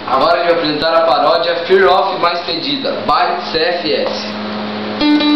Agora ele vai apresentar a paródia Fear of Mais Pedida, by CFS.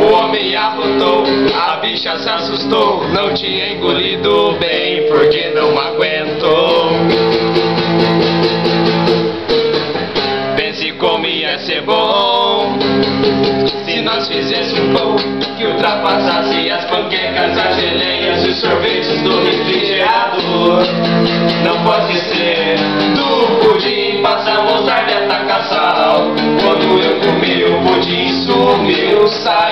O homem arrotou, a bicha se assustou. Não tinha engolido bem porque não aguentou. Pense como ia ser bom se nós fizéssemos um pão que ultrapassasse as panquecas, as geleias e os sorvetes do refrigerador. Não pode ser do pudim, passa mostarda e ataca sal. Quando eu comi o pudim sumiu, sai.